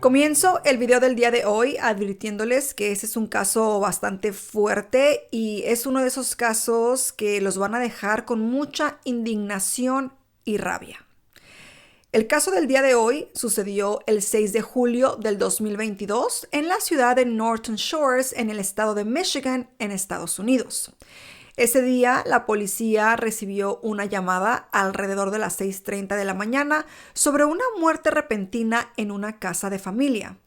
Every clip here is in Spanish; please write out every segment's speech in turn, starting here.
Comienzo el video del día de hoy advirtiéndoles que ese es un caso bastante fuerte y es uno de esos casos que los van a dejar con mucha indignación y rabia. El caso del día de hoy sucedió el 6 de julio del 2022 en la ciudad de Norton Shores, en el estado de Michigan, en Estados Unidos. Ese día, la policía recibió una llamada alrededor de las 6:30 de la mañana sobre una muerte repentina en una casa de familia.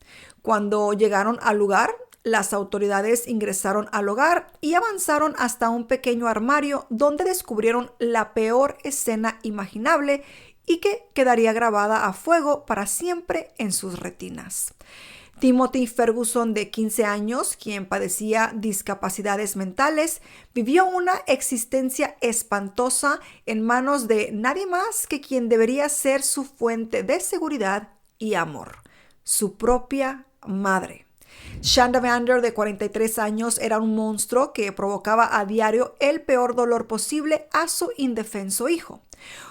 Cuando llegaron al lugar, las autoridades ingresaron al hogar y avanzaron hasta un pequeño armario donde descubrieron la peor escena imaginable y que quedaría grabada a fuego para siempre en sus retinas. Timothy Ferguson, de 15 años, quien padecía discapacidades mentales, vivió una existencia espantosa en manos de nadie más que quien debería ser su fuente de seguridad y amor, su propia madre. Shanda Vander, de 43 años, era un monstruo que provocaba a diario el peor dolor posible a su indefenso hijo.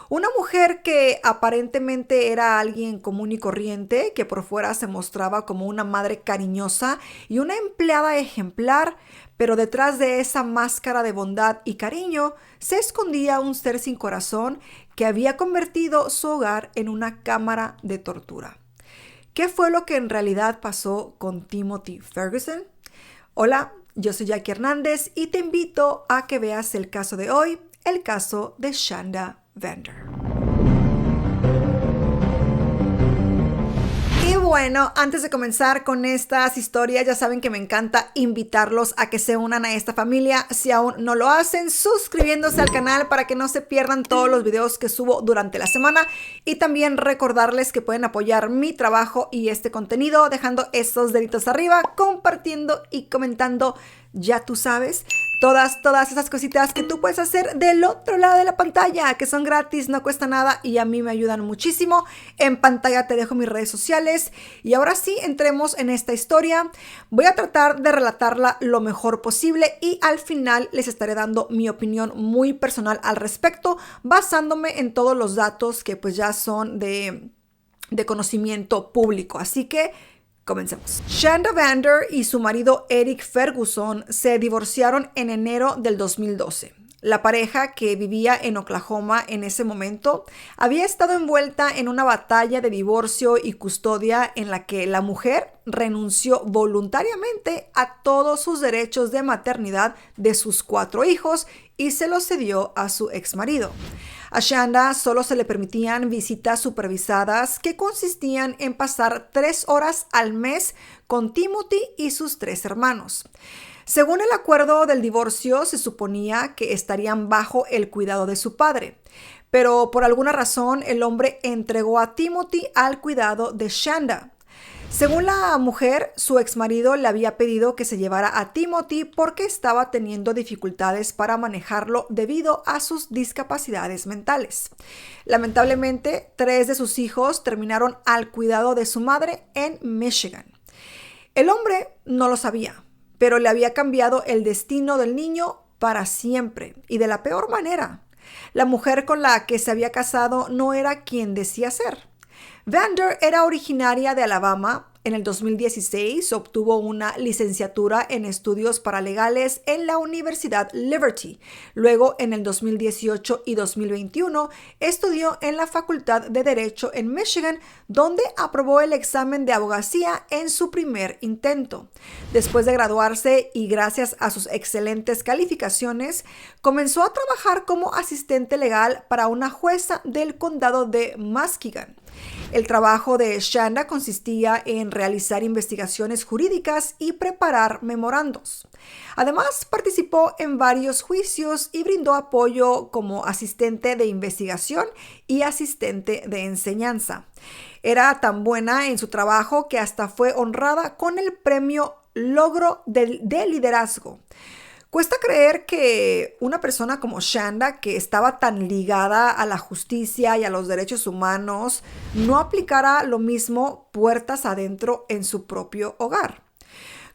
Una mujer que aparentemente era alguien común y corriente, que por fuera se mostraba como una madre cariñosa y una empleada ejemplar, pero detrás de esa máscara de bondad y cariño se escondía un ser sin corazón que había convertido su hogar en una cámara de tortura. ¿Qué fue lo que en realidad pasó con Timothy Ferguson? Hola, yo soy Jackie Hernández y te invito a que veas el caso de hoy, el caso de Shanda Vander. Y bueno, antes de comenzar con estas historias, ya saben que me encanta invitarlos a que se unan a esta familia. Si aún no lo hacen, suscribiéndose al canal para que no se pierdan todos los videos que subo durante la semana. Y también recordarles que pueden apoyar mi trabajo y este contenido dejando esos deditos arriba, compartiendo y comentando. Ya tú sabes, todas esas cositas que tú puedes hacer del otro lado de la pantalla, que son gratis, no cuesta nada y a mí me ayudan muchísimo. En pantalla te dejo mis redes sociales y ahora sí, entremos en esta historia. Voy a tratar de relatarla lo mejor posible y al final les estaré dando mi opinión muy personal al respecto, basándome en todos los datos que pues ya son de conocimiento público. Así que comencemos. Shanda Vander y su marido Eric Ferguson se divorciaron en enero del 2012. La pareja, que vivía en Oklahoma en ese momento, había estado envuelta en una batalla de divorcio y custodia en la que la mujer renunció voluntariamente a todos sus derechos de maternidad de sus 4 hijos y se los cedió a su exmarido. A Shanda solo se le permitían visitas supervisadas que consistían en pasar 3 horas al mes con Timothy y sus 3 hermanos. Según el acuerdo del divorcio, se suponía que estarían bajo el cuidado de su padre, pero por alguna razón el hombre entregó a Timothy al cuidado de Shanda. Según la mujer, su exmarido le había pedido que se llevara a Timothy porque estaba teniendo dificultades para manejarlo debido a sus discapacidades mentales. Lamentablemente, 3 de sus hijos terminaron al cuidado de su madre en Michigan. El hombre no lo sabía, pero le había cambiado el destino del niño para siempre y de la peor manera. La mujer con la que se había casado no era quien decía ser. Vander era originaria de Alabama. En el 2016 obtuvo una licenciatura en estudios paralegales en la Universidad Liberty. Luego, en el 2018 y 2021, estudió en la Facultad de Derecho en Michigan, donde aprobó el examen de abogacía en su primer intento. Después de graduarse y gracias a sus excelentes calificaciones, comenzó a trabajar como asistente legal para una jueza del condado de Muskegon. El trabajo de Shanda consistía en realizar investigaciones jurídicas y preparar memorandos. Además, participó en varios juicios y brindó apoyo como asistente de investigación y asistente de enseñanza. Era tan buena en su trabajo que hasta fue honrada con el premio Logro de Liderazgo. Cuesta creer que una persona como Shanda, que estaba tan ligada a la justicia y a los derechos humanos, no aplicara lo mismo puertas adentro en su propio hogar.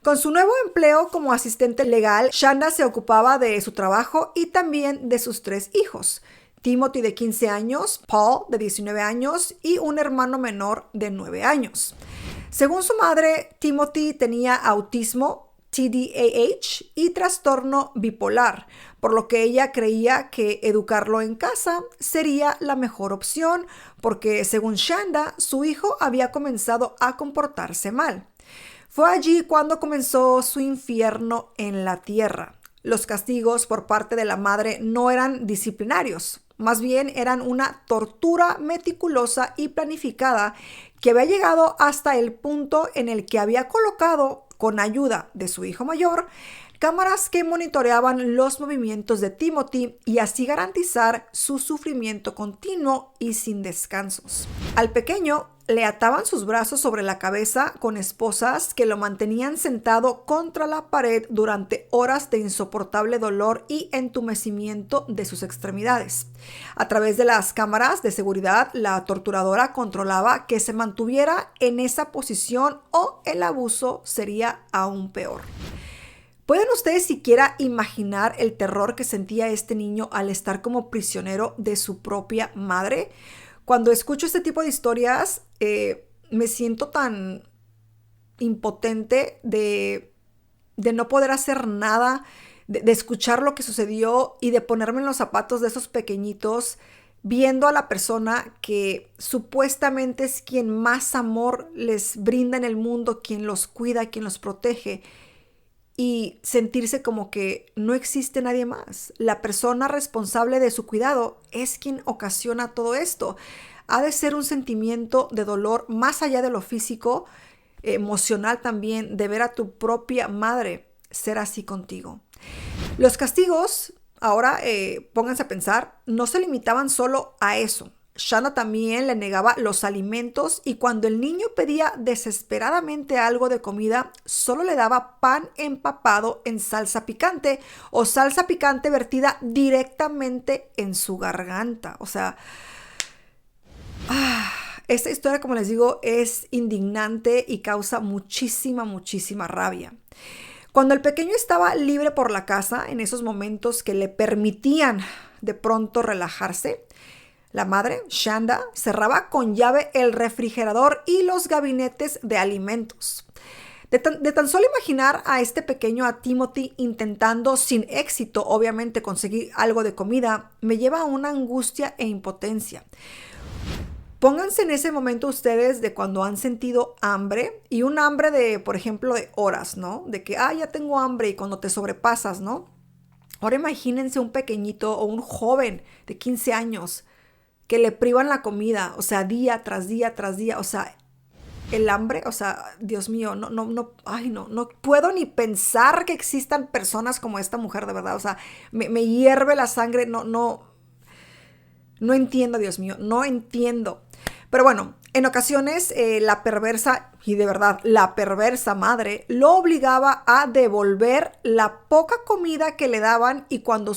Con su nuevo empleo como asistente legal, Shanda se ocupaba de su trabajo y también de sus 3 hijos. Timothy, de 15 años, Paul, de 19 años y un hermano menor de 9 años. Según su madre, Timothy tenía autismo, TDAH y trastorno bipolar, por lo que ella creía que educarlo en casa sería la mejor opción, porque según Shanda, su hijo había comenzado a comportarse mal. Fue allí cuando comenzó su infierno en la tierra. Los castigos por parte de la madre no eran disciplinarios, más bien eran una tortura meticulosa y planificada que había llegado hasta el punto en el que había colocado, con ayuda de su hijo mayor, cámaras que monitoreaban los movimientos de Timothy y así garantizar su sufrimiento continuo y sin descansos. Al pequeño le ataban sus brazos sobre la cabeza con esposas que lo mantenían sentado contra la pared durante horas de insoportable dolor y entumecimiento de sus extremidades. A través de las cámaras de seguridad, la torturadora controlaba que se mantuviera en esa posición o el abuso sería aún peor. ¿Pueden ustedes siquiera imaginar el terror que sentía este niño al estar como prisionero de su propia madre? Cuando escucho este tipo de historias, me siento tan impotente de no poder hacer nada, de escuchar lo que sucedió y de ponerme en los zapatos de esos pequeñitos, viendo a la persona que supuestamente es quien más amor les brinda en el mundo, quien los cuida, quien los protege, y sentirse como que no existe nadie más. La persona responsable de su cuidado es quien ocasiona todo esto. Ha de ser un sentimiento de dolor más allá de lo físico, emocional también, de ver a tu propia madre ser así contigo. Los castigos, ahora pónganse a pensar, no se limitaban solo a eso. Shanda también le negaba los alimentos y cuando el niño pedía desesperadamente algo de comida, solo le daba pan empapado en salsa picante o salsa picante vertida directamente en su garganta. O sea, esta historia, como les digo, es indignante y causa muchísima, muchísima rabia. Cuando el pequeño estaba libre por la casa, en esos momentos que le permitían de pronto relajarse, la madre, Shanda, cerraba con llave el refrigerador y los gabinetes de alimentos. De tan solo imaginar a este pequeño, a Timothy, intentando sin éxito, obviamente, conseguir algo de comida, me lleva a una angustia e impotencia. Pónganse en ese momento ustedes de cuando han sentido hambre y un hambre de, por ejemplo, de horas, ¿no? De que, ya tengo hambre y cuando te sobrepasas, ¿no? Ahora imagínense un pequeño o un joven de 15 años que le privan la comida, o sea, día tras día tras día, o sea, el hambre, o sea, Dios mío, no puedo ni pensar que existan personas como esta mujer, de verdad, o sea, me hierve la sangre, no entiendo, Dios mío, no entiendo. Pero bueno, en ocasiones la perversa, y de verdad, la perversa madre lo obligaba a devolver la poca comida que le daban y cuando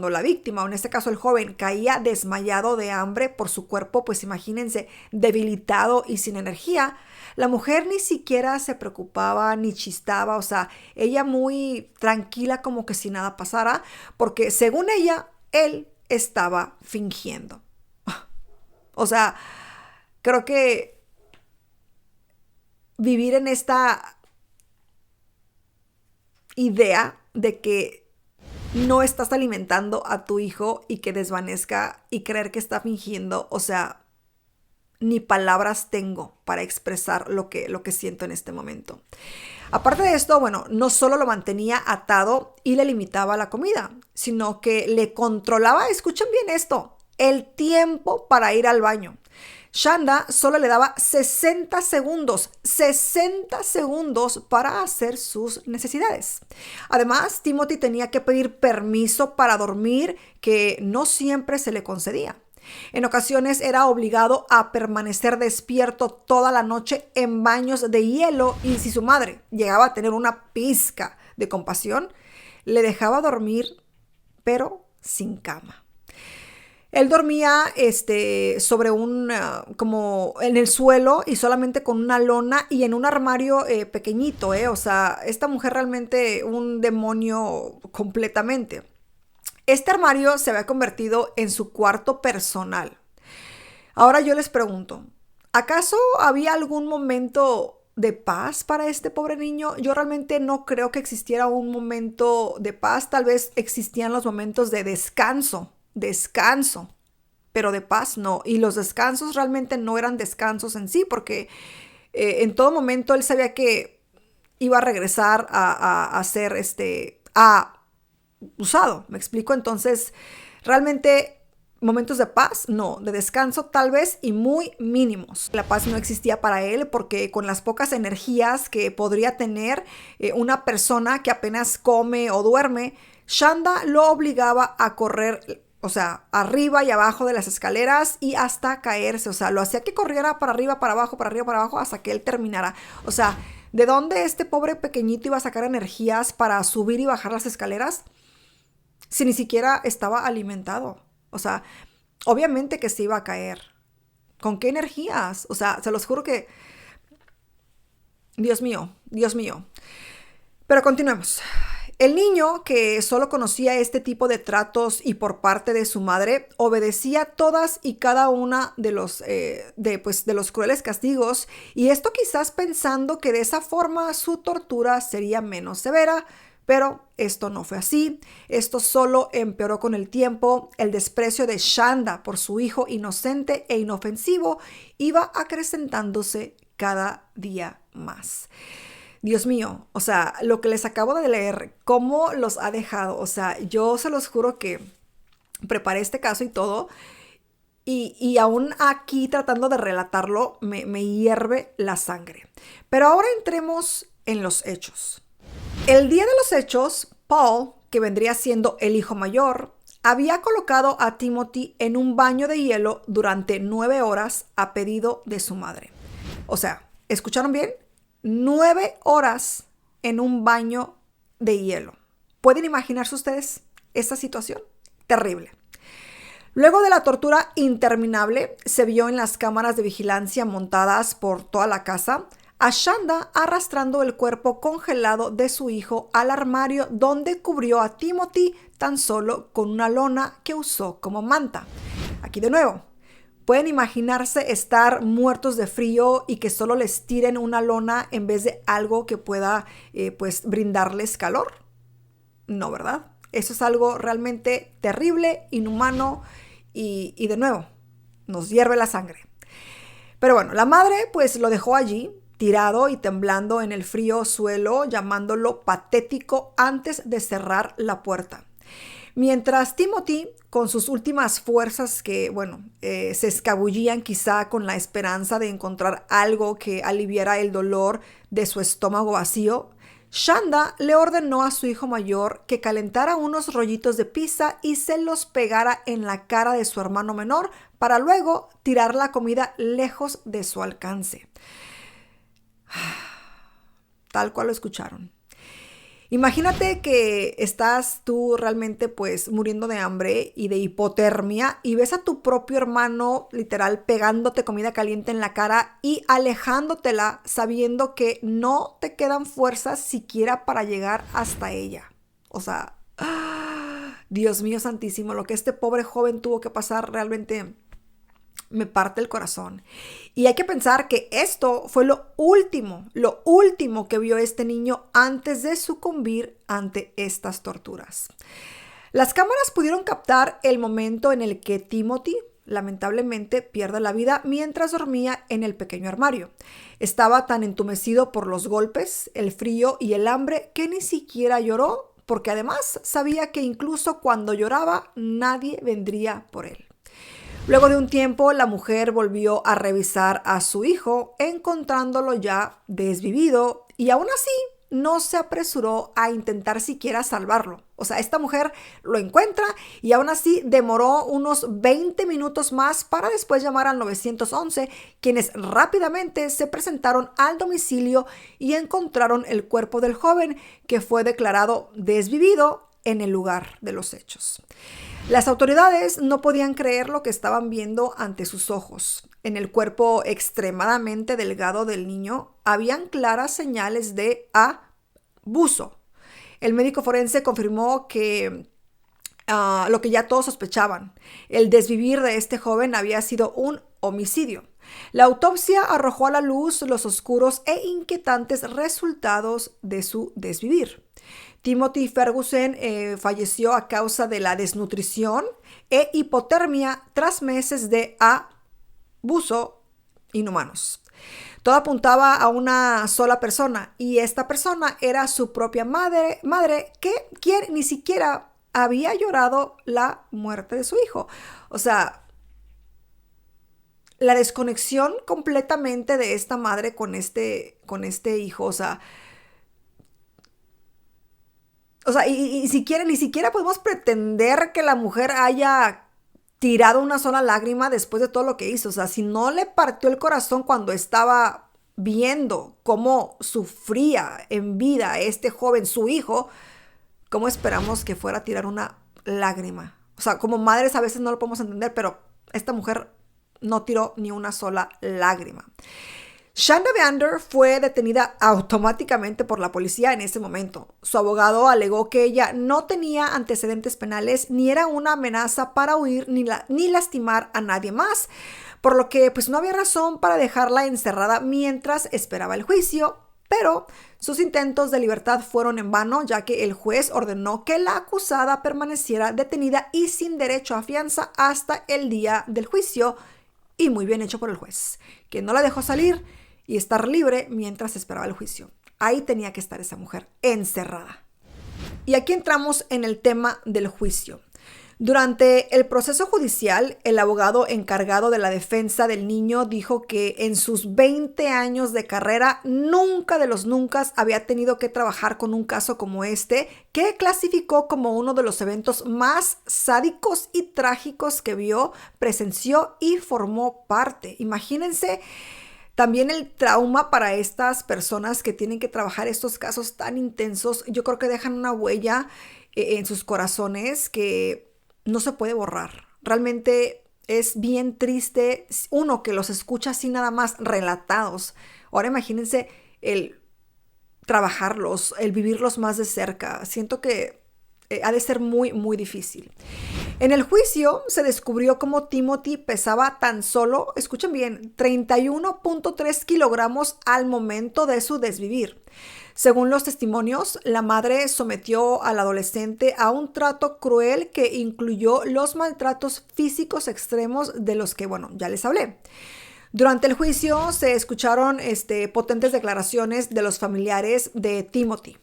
la víctima, o en este caso el joven, caía desmayado de hambre por su cuerpo, pues imagínense, debilitado y sin energía, la mujer ni siquiera se preocupaba ni chistaba, o sea, ella muy tranquila como que si nada pasara, porque según ella, él estaba fingiendo. O sea, creo que vivir en esta idea de que no estás alimentando a tu hijo y que desvanezca y creer que está fingiendo, o sea, ni palabras tengo para expresar lo que siento en este momento. Aparte de esto, bueno, no solo lo mantenía atado y le limitaba la comida, sino que le controlaba, escuchen bien esto, el tiempo para ir al baño. Shanda solo le daba 60 segundos para hacer sus necesidades. Además, Timothy tenía que pedir permiso para dormir, que no siempre se le concedía. En ocasiones era obligado a permanecer despierto toda la noche en baños de hielo y si su madre llegaba a tener una pizca de compasión, le dejaba dormir, pero sin cama. Él dormía sobre como en el suelo y solamente con una lona y en un armario pequeñito, O sea, esta mujer realmente un demonio completamente. Este armario se había convertido en su cuarto personal. Ahora yo les pregunto, ¿Acaso había algún momento de paz para este pobre niño? Yo realmente no creo que existiera un momento de paz. Tal vez existían los momentos de descanso, pero de paz no. Y los descansos realmente no eran descansos en sí, porque en todo momento él sabía que iba a regresar a ser usado. ¿Me explico? Entonces, realmente momentos de paz, no, de descanso tal vez y muy mínimos. La paz no existía para él porque con las pocas energías que podría tener una persona que apenas come o duerme, Shanda lo obligaba a correr, o sea, arriba y abajo de las escaleras y hasta caerse. O sea, lo hacía que corriera para arriba, para abajo, para arriba, para abajo, hasta que él terminara. O sea, ¿de dónde este pobre pequeñito iba a sacar energías para subir y bajar las escaleras si ni siquiera estaba alimentado? O sea, obviamente que se iba a caer. ¿Con qué energías? O sea, se los juro que... Dios mío, Dios mío. Pero continuemos. El niño, que solo conocía este tipo de tratos y por parte de su madre, obedecía todas y cada una de los crueles castigos, y esto quizás pensando que de esa forma su tortura sería menos severa. Pero esto no fue así. Esto solo empeoró con el tiempo. El desprecio de Shanda por su hijo inocente e inofensivo iba acrecentándose cada día más. Dios mío, o sea, lo que les acabo de leer, cómo los ha dejado. O sea, yo se los juro que preparé este caso y todo. Y aún aquí tratando de relatarlo, me hierve la sangre. Pero ahora entremos en los hechos. El día de los hechos, Paul, que vendría siendo el hijo mayor, había colocado a Timothy en un baño de hielo durante 9 horas a pedido de su madre. O sea, ¿escucharon bien? 9 horas en un baño de hielo. ¿Pueden imaginarse ustedes esta situación? Terrible. Luego de la tortura interminable, se vio en las cámaras de vigilancia montadas por toda la casa a Shanda arrastrando el cuerpo congelado de su hijo al armario donde cubrió a Timothy tan solo con una lona que usó como manta. Aquí de nuevo, ¿pueden imaginarse estar muertos de frío y que solo les tiren una lona en vez de algo que pueda brindarles calor? No, ¿verdad? Eso es algo realmente terrible, inhumano y de nuevo, nos hierve la sangre. Pero bueno, la madre pues lo dejó allí, tirado y temblando en el frío suelo, llamándolo patético antes de cerrar la puerta. Mientras Timothy, con sus últimas fuerzas que, se escabullían quizá con la esperanza de encontrar algo que aliviara el dolor de su estómago vacío, Shanda le ordenó a su hijo mayor que calentara unos rollitos de pizza y se los pegara en la cara de su hermano menor para luego tirar la comida lejos de su alcance. Tal cual lo escucharon. Imagínate que estás tú realmente pues muriendo de hambre y de hipotermia y ves a tu propio hermano literal pegándote comida caliente en la cara y alejándotela sabiendo que no te quedan fuerzas siquiera para llegar hasta ella. O sea, Dios mío santísimo, lo que este pobre joven tuvo que pasar realmente me parte el corazón. Y hay que pensar que esto fue lo último que vio este niño antes de sucumbir ante estas torturas. Las cámaras pudieron captar el momento en el que Timothy lamentablemente pierde la vida mientras dormía en el pequeño armario. Estaba tan entumecido por los golpes, el frío y el hambre que ni siquiera lloró, porque además sabía que incluso cuando lloraba nadie vendría por él. Luego de un tiempo, la mujer volvió a revisar a su hijo, encontrándolo ya desvivido, y aún así no se apresuró a intentar siquiera salvarlo. O sea, esta mujer lo encuentra y aún así demoró unos 20 minutos más para después llamar al 911, quienes rápidamente se presentaron al domicilio y encontraron el cuerpo del joven, que fue declarado desvivido en el lugar de los hechos. Las autoridades no podían creer lo que estaban viendo ante sus ojos. En el cuerpo extremadamente delgado del niño habían claras señales de abuso. El médico forense confirmó que lo que ya todos sospechaban. El desvivir de este joven había sido un homicidio. La autopsia arrojó a la luz los oscuros e inquietantes resultados de su desvivir. Timothy Ferguson falleció a causa de la desnutrición e hipotermia tras meses de abuso inhumanos. Todo apuntaba a una sola persona y esta persona era su propia madre quien ni siquiera había llorado la muerte de su hijo. O sea, la desconexión completamente de esta madre con este hijo, o sea, y ni siquiera podemos pretender que la mujer haya tirado una sola lágrima después de todo lo que hizo. O sea, si no le partió el corazón cuando estaba viendo cómo sufría en vida este joven, su hijo, ¿cómo esperamos que fuera a tirar una lágrima? O sea, como madres a veces no lo podemos entender, pero esta mujer no tiró ni una sola lágrima. Shanda Vander fue detenida automáticamente por la policía en ese momento. Su abogado alegó que ella no tenía antecedentes penales ni era una amenaza para huir ni lastimar a nadie más, por lo que pues no había razón para dejarla encerrada mientras esperaba el juicio, pero sus intentos de libertad fueron en vano, ya que el juez ordenó que la acusada permaneciera detenida y sin derecho a fianza hasta el día del juicio, y muy bien hecho por el juez, que no la dejó salir y estar libre mientras esperaba el juicio. Ahí tenía que estar esa mujer, encerrada. Y aquí entramos en el tema del juicio. Durante el proceso judicial, el abogado encargado de la defensa del niño dijo que en sus 20 años de carrera nunca de los nunca había tenido que trabajar con un caso como este, que clasificó como uno de los eventos más sádicos y trágicos que vio, presenció y formó parte. Imagínense también el trauma para estas personas que tienen que trabajar estos casos tan intensos. Yo creo que dejan una huella en sus corazones que no se puede borrar. Realmente es bien triste uno que los escucha así nada más relatados. Ahora imagínense el trabajarlos, el vivirlos más de cerca. Siento que ha de ser muy, muy difícil. En el juicio se descubrió cómo Timothy pesaba tan solo, escuchen bien, 31.3 kilogramos al momento de su desvivir. Según los testimonios, la madre sometió al adolescente a un trato cruel que incluyó los maltratos físicos extremos de los que, ya les hablé. Durante el juicio se escucharon potentes declaraciones de los familiares de Timothy.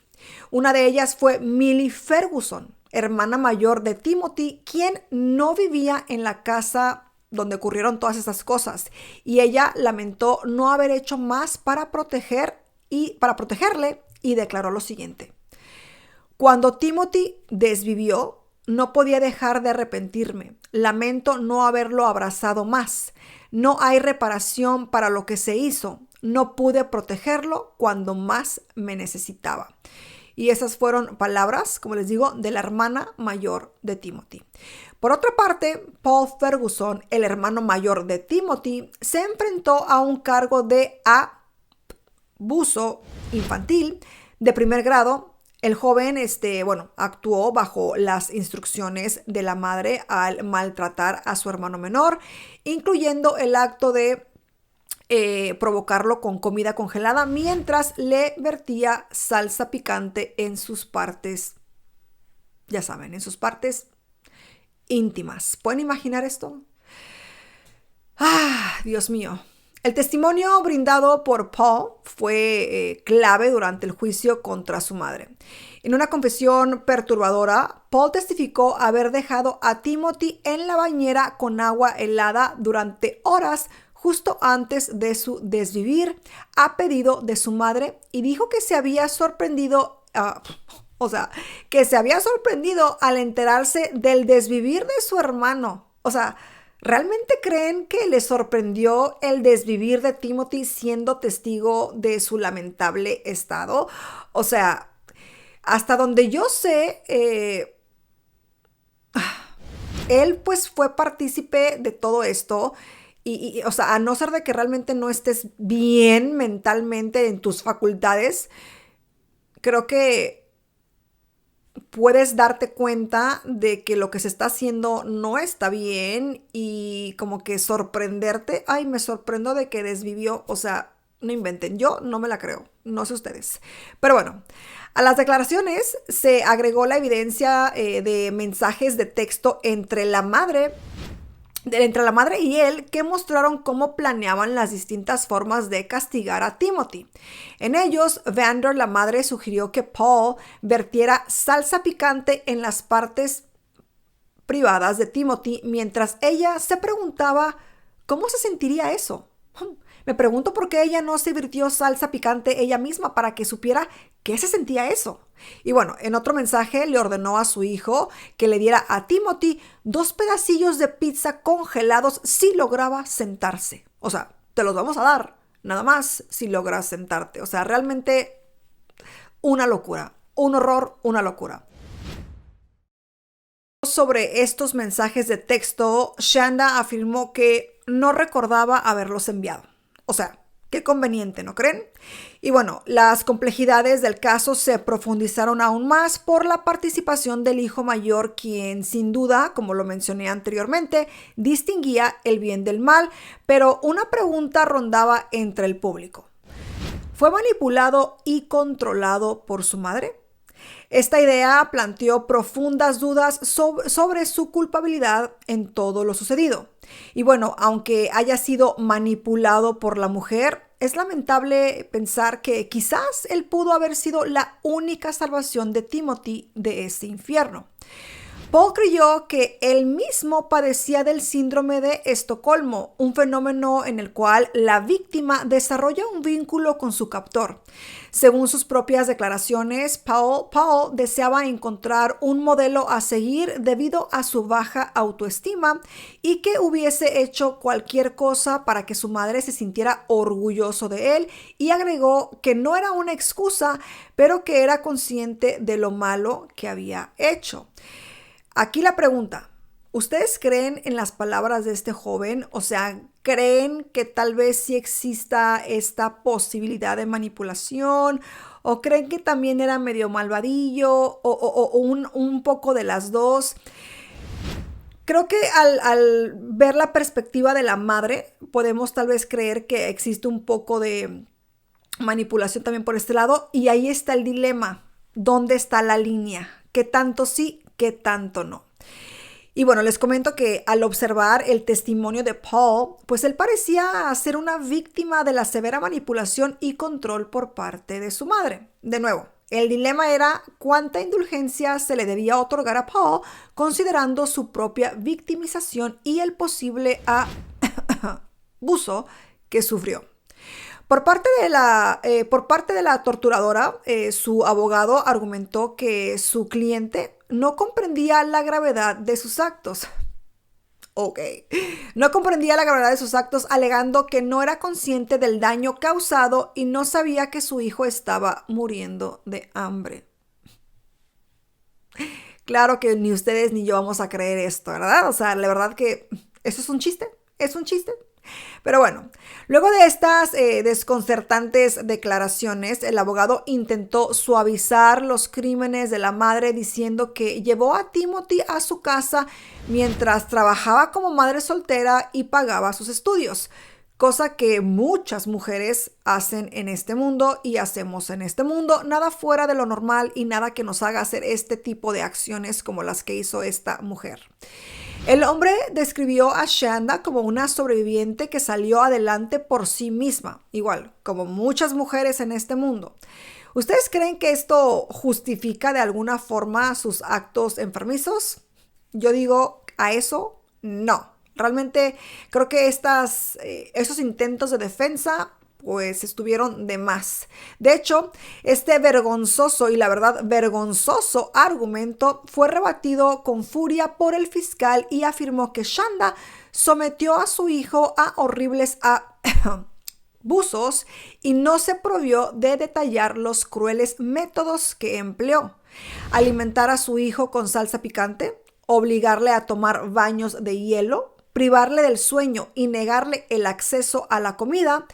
Una de ellas fue Millie Ferguson, hermana mayor de Timothy, quien no vivía en la casa donde ocurrieron todas estas cosas, y ella lamentó no haber hecho más para protegerle y declaró lo siguiente: cuando Timothy desvivió, no podía dejar de arrepentirme. Lamento no haberlo abrazado más. No hay reparación para lo que se hizo. No pude protegerlo cuando más me necesitaba. Y esas fueron palabras, como les digo, de la hermana mayor de Timothy. Por otra parte, Paul Ferguson, el hermano mayor de Timothy, se enfrentó a un cargo de abuso infantil de primer grado. El joven, actuó bajo las instrucciones de la madre al maltratar a su hermano menor, incluyendo el acto de provocarlo con comida congelada mientras le vertía salsa picante en sus partes, ya saben, en sus partes íntimas. ¿Pueden imaginar esto? Dios mío. El testimonio brindado por Paul fue clave durante el juicio contra su madre. En una confesión perturbadora, Paul testificó haber dejado a Timothy en la bañera con agua helada durante horas justo antes de su desvivir, a pedido de su madre, y dijo que se había sorprendido, al enterarse del desvivir de su hermano. O sea, ¿realmente creen que le sorprendió el desvivir de Timothy siendo testigo de su lamentable estado? O sea, hasta donde yo sé, él pues fue partícipe de todo esto. Y, a no ser de que realmente no estés bien mentalmente en tus facultades, creo que puedes darte cuenta de que lo que se está haciendo no está bien y como que sorprenderte. Ay, me sorprendo de que desvivió, o sea, no inventen, yo no me la creo, no sé ustedes. Pero bueno, a las declaraciones se agregó la evidencia de mensajes de texto entre la madre y él, que mostraron cómo planeaban las distintas formas de castigar a Timothy. En ellos, Vander, la madre, sugirió que Paul vertiera salsa picante en las partes privadas de Timothy, mientras ella se preguntaba cómo se sentiría eso. Me pregunto por qué ella no se virtió salsa picante ella misma para que supiera qué se sentía eso. Y bueno, en otro mensaje le ordenó a su hijo que le diera a Timothy 2 pedacillos de pizza congelados si lograba sentarse. O sea, te los vamos a dar, nada más si logras sentarte. O sea, realmente una locura, un horror, una locura. Sobre estos mensajes de texto, Shanda afirmó que no recordaba haberlos enviado. O sea, qué conveniente, ¿no creen? Y bueno, las complejidades del caso se profundizaron aún más por la participación del hijo mayor, quien sin duda, como lo mencioné anteriormente, distinguía el bien del mal, pero una pregunta rondaba entre el público. ¿Fue manipulado y controlado por su madre? Esta idea planteó profundas dudas sobre su culpabilidad en todo lo sucedido. Y bueno, aunque haya sido manipulado por la mujer, es lamentable pensar que quizás él pudo haber sido la única salvación de Timothy de ese infierno. Paul creyó que él mismo padecía del síndrome de Estocolmo, un fenómeno en el cual la víctima desarrolla un vínculo con su captor. Según sus propias declaraciones, Paul deseaba encontrar un modelo a seguir debido a su baja autoestima y que hubiese hecho cualquier cosa para que su madre se sintiera orgulloso de él, y agregó que no era una excusa, pero que era consciente de lo malo que había hecho. Aquí la pregunta, ¿ustedes creen en las palabras de este joven? O sea, ¿creen que tal vez sí exista esta posibilidad de manipulación? ¿O creen que también era medio malvadillo? ¿O un poco de las dos? Creo que al ver la perspectiva de la madre, podemos tal vez creer que existe un poco de manipulación también por este lado. Y ahí está el dilema. ¿Dónde está la línea? ¿Qué tanto sí? ¿Qué tanto no? Y bueno, les comento que al observar el testimonio de Paul, pues él parecía ser una víctima de la severa manipulación y control por parte de su madre. De nuevo, el dilema era cuánta indulgencia se le debía otorgar a Paul, considerando su propia victimización y el posible abuso que sufrió. Por parte de la torturadora, su abogado argumentó que su cliente no comprendía la gravedad de sus actos. No comprendía la gravedad de sus actos, alegando que no era consciente del daño causado y no sabía que su hijo estaba muriendo de hambre. Claro que ni ustedes ni yo vamos a creer esto, ¿verdad? O sea, la verdad que eso es un chiste, es un chiste. Pero bueno, luego de estas desconcertantes declaraciones, el abogado intentó suavizar los crímenes de la madre diciendo que llevó a Timothy a su casa mientras trabajaba como madre soltera y pagaba sus estudios, cosa que muchas mujeres hacen en este mundo y hacemos en este mundo, nada fuera de lo normal y nada que nos haga hacer este tipo de acciones como las que hizo esta mujer. El hombre describió a Shanda como una sobreviviente que salió adelante por sí misma, igual como muchas mujeres en este mundo. ¿Ustedes creen que esto justifica de alguna forma sus actos enfermizos? Yo digo a eso, no. Realmente creo que esos intentos de defensa pues estuvieron de más. De hecho, este vergonzoso y la verdad vergonzoso argumento fue rebatido con furia por el fiscal y afirmó que Shanda sometió a su hijo a horribles abusos y no se prohibió de detallar los crueles métodos que empleó. Alimentar a su hijo con salsa picante, obligarle a tomar baños de hielo, privarle del sueño y negarle el acceso a la comida.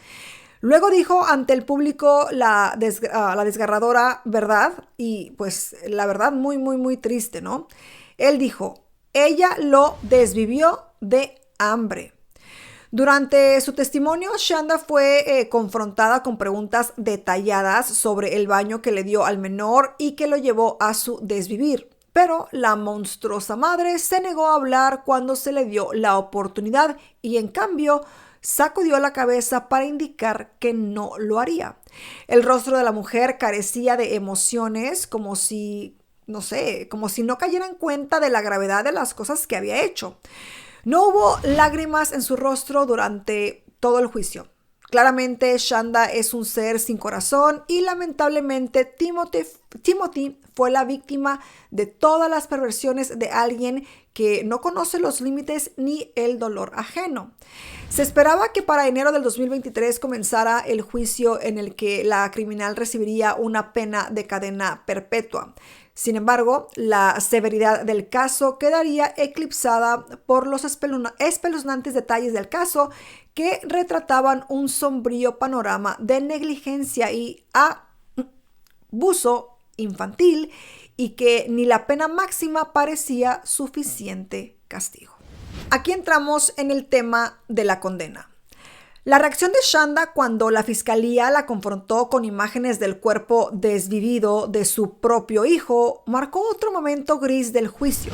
Luego dijo ante el público la desgarradora verdad y pues la verdad muy, muy, muy triste, ¿no? Él dijo, ella lo desvivió de hambre. Durante su testimonio, Shanda fue confrontada con preguntas detalladas sobre el baño que le dio al menor y que lo llevó a su desvivir. Pero la monstruosa madre se negó a hablar cuando se le dio la oportunidad y en cambio sacudió la cabeza para indicar que no lo haría. El rostro de la mujer carecía de emociones como si no cayera en cuenta de la gravedad de las cosas que había hecho. No hubo lágrimas en su rostro durante todo el juicio. Claramente, Shanda es un ser sin corazón y lamentablemente Timothy fue la víctima de todas las perversiones de alguien que no conoce los límites ni el dolor ajeno. Se esperaba que para enero del 2023 comenzara el juicio en el que la criminal recibiría una pena de cadena perpetua. Sin embargo, la severidad del caso quedaría eclipsada por los espeluznantes detalles del caso que retrataban un sombrío panorama de negligencia y abuso infantil y que ni la pena máxima parecía suficiente castigo. Aquí entramos en el tema de la condena. La reacción de Shanda cuando la fiscalía la confrontó con imágenes del cuerpo desvivido de su propio hijo marcó otro momento gris del juicio.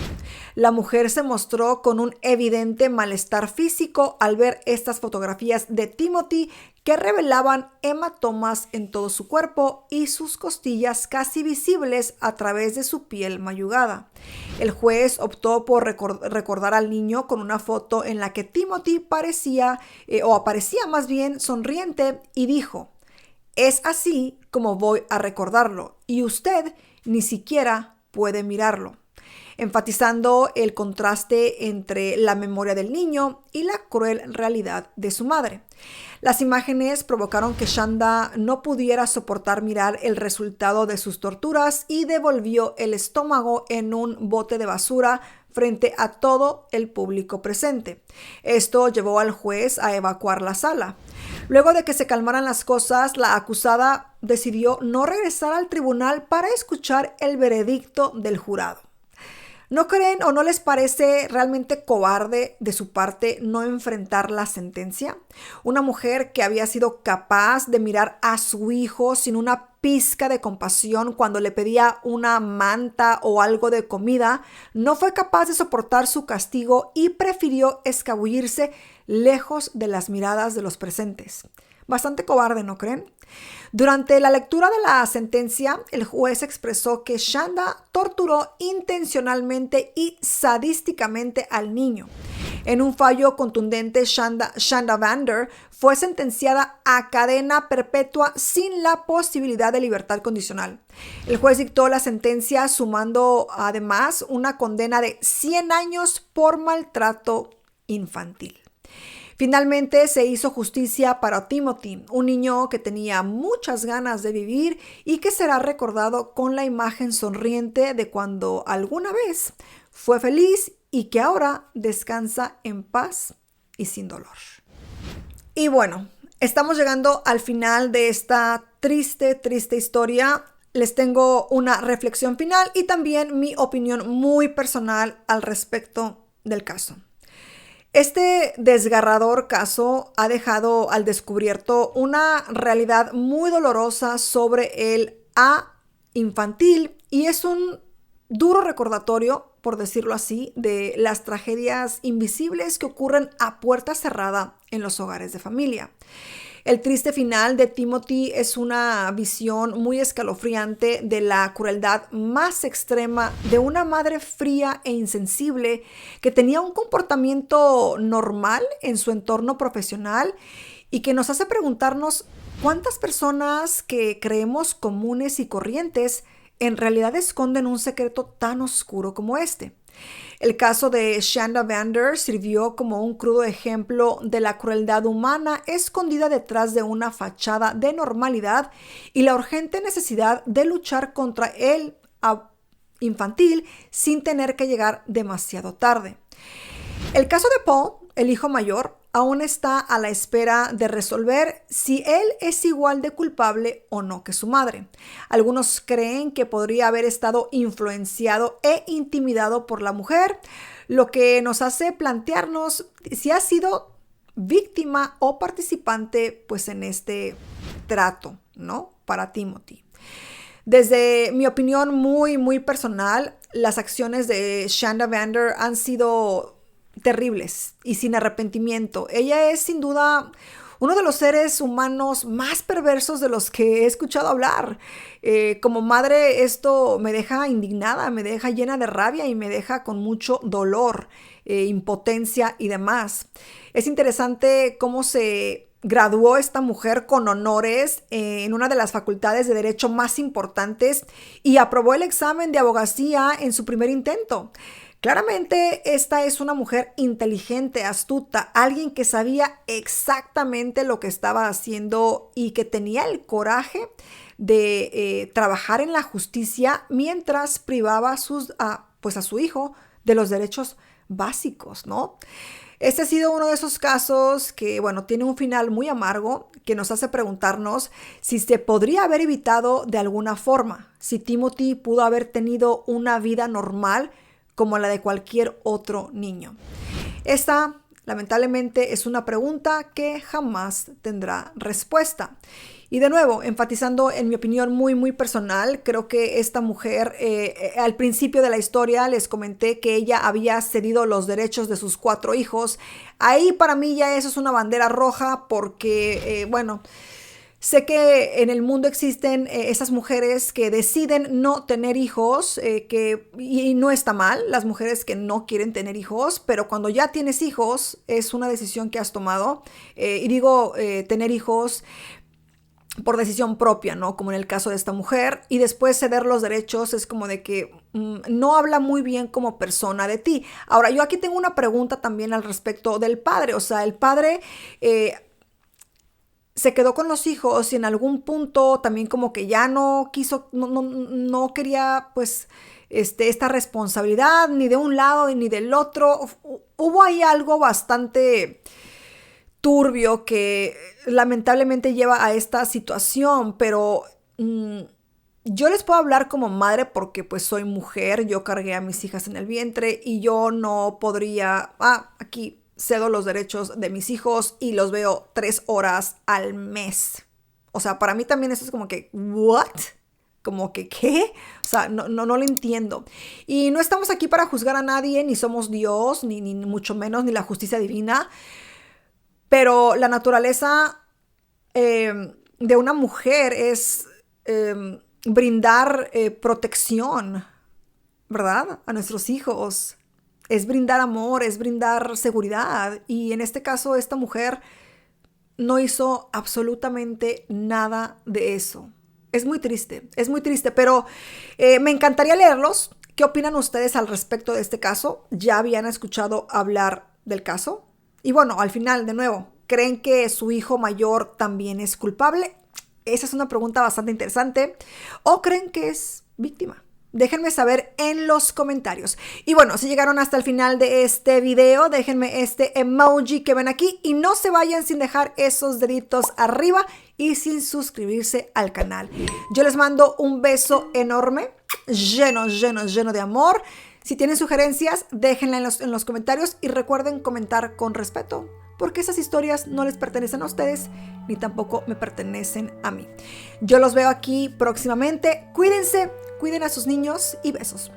La mujer se mostró con un evidente malestar físico al ver estas fotografías de Timothy que revelaban hematomas en todo su cuerpo y sus costillas casi visibles a través de su piel mayugada. El juez optó por recordar al niño con una foto en la que Timothy aparecía más bien sonriente y dijo, es así como voy a recordarlo y usted ni siquiera puede mirarlo, enfatizando el contraste entre la memoria del niño y la cruel realidad de su madre. Las imágenes provocaron que Shanda no pudiera soportar mirar el resultado de sus torturas y devolvió el estómago en un bote de basura frente a todo el público presente. Esto llevó al juez a evacuar la sala. Luego de que se calmaran las cosas, la acusada decidió no regresar al tribunal para escuchar el veredicto del jurado. ¿No creen o no les parece realmente cobarde de su parte no enfrentar la sentencia? Una mujer que había sido capaz de mirar a su hijo sin una pizca de compasión cuando le pedía una manta o algo de comida, no fue capaz de soportar su castigo y prefirió escabullirse lejos de las miradas de los presentes. Bastante cobarde, ¿no creen? Durante la lectura de la sentencia, el juez expresó que Shanda torturó intencionalmente y sadísticamente al niño. En un fallo contundente, Shanda Vander fue sentenciada a cadena perpetua sin la posibilidad de libertad condicional. El juez dictó la sentencia sumando además una condena de 100 años por maltrato infantil. Finalmente se hizo justicia para Timothy, un niño que tenía muchas ganas de vivir y que será recordado con la imagen sonriente de cuando alguna vez fue feliz y que ahora descansa en paz y sin dolor. Y bueno, estamos llegando al final de esta triste, triste historia. Les tengo una reflexión final y también mi opinión muy personal al respecto del caso. Este desgarrador caso ha dejado al descubierto una realidad muy dolorosa sobre el infantil y es un duro recordatorio, por decirlo así, de las tragedias invisibles que ocurren a puerta cerrada en los hogares de familia. El triste final de Timothy es una visión muy escalofriante de la crueldad más extrema de una madre fría e insensible que tenía un comportamiento normal en su entorno profesional y que nos hace preguntarnos cuántas personas que creemos comunes y corrientes en realidad esconden un secreto tan oscuro como este. El caso de Shanda Vander sirvió como un crudo ejemplo de la crueldad humana escondida detrás de una fachada de normalidad y la urgente necesidad de luchar contra el infantil sin tener que llegar demasiado tarde. El caso de Paul, el hijo mayor, aún está a la espera de resolver si él es igual de culpable o no que su madre. Algunos creen que podría haber estado influenciado e intimidado por la mujer, lo que nos hace plantearnos si ha sido víctima o participante pues en este trato, ¿no? Para Timothy. Desde mi opinión muy personal, las acciones de Shanda Vander han sido terribles y sin arrepentimiento. Ella es sin duda uno de los seres humanos más perversos de los que he escuchado hablar. Como madre, esto me deja indignada, me deja llena de rabia y me deja con mucho dolor, impotencia y demás. Es interesante cómo se graduó esta mujer con honores en una de las facultades de derecho más importantes y aprobó el examen de abogacía en su primer intento. Claramente esta es una mujer inteligente, astuta, alguien que sabía exactamente lo que estaba haciendo y que tenía el coraje de trabajar en la justicia mientras privaba a su hijo de los derechos básicos, ¿no? Este ha sido uno de esos casos que, bueno, tiene un final muy amargo que nos hace preguntarnos si se podría haber evitado de alguna forma, si Timothy pudo haber tenido una vida normal como la de cualquier otro niño. Esta, lamentablemente, es una pregunta que jamás tendrá respuesta. Y de nuevo, enfatizando en mi opinión muy personal, creo que esta mujer, al principio de la historia les comenté que ella había cedido los derechos de sus 4 hijos. Ahí para mí ya eso es una bandera roja porque, sé que en el mundo existen esas mujeres que deciden no tener hijos, y no está mal, las mujeres que no quieren tener hijos, pero cuando ya tienes hijos es una decisión que has tomado. Y digo tener hijos por decisión propia, ¿no? Como en el caso de esta mujer, y después ceder los derechos es como de que no habla muy bien como persona de ti. Ahora, yo aquí tengo una pregunta también al respecto del padre, o sea, el padre se quedó con los hijos y en algún punto también como que ya no quiso, no quería pues esta responsabilidad ni de un lado ni del otro. Hubo ahí algo bastante turbio que lamentablemente lleva a esta situación, pero yo les puedo hablar como madre porque pues soy mujer, yo cargué a mis hijas en el vientre y yo no podría, aquí cedo los derechos de mis hijos y los veo 3 horas al mes. O sea, para mí también eso es como que, ¿what? Como que, ¿qué? O sea, no lo entiendo. Y no estamos aquí para juzgar a nadie, ni somos Dios, ni mucho menos, ni la justicia divina. Pero la naturaleza de una mujer es brindar protección, ¿verdad? A nuestros hijos. Es brindar amor, es brindar seguridad. Y en este caso, esta mujer no hizo absolutamente nada de eso. Es muy triste, pero me encantaría leerlos. ¿Qué opinan ustedes al respecto de este caso? ¿Ya habían escuchado hablar del caso? Y bueno, al final, de nuevo, ¿creen que su hijo mayor también es culpable? Esa es una pregunta bastante interesante. ¿O creen que es víctima? Déjenme saber en los comentarios. Y bueno, si llegaron hasta el final de este video, déjenme este emoji que ven aquí y no se vayan sin dejar esos deditos arriba y sin suscribirse al canal. Yo les mando un beso enorme, lleno de amor. Si tienen sugerencias, déjenla en los comentarios y recuerden comentar con respeto, porque esas historias no les pertenecen a ustedes ni tampoco me pertenecen a mí. Yo los veo aquí próximamente. Cuídense, cuiden a sus niños y besos.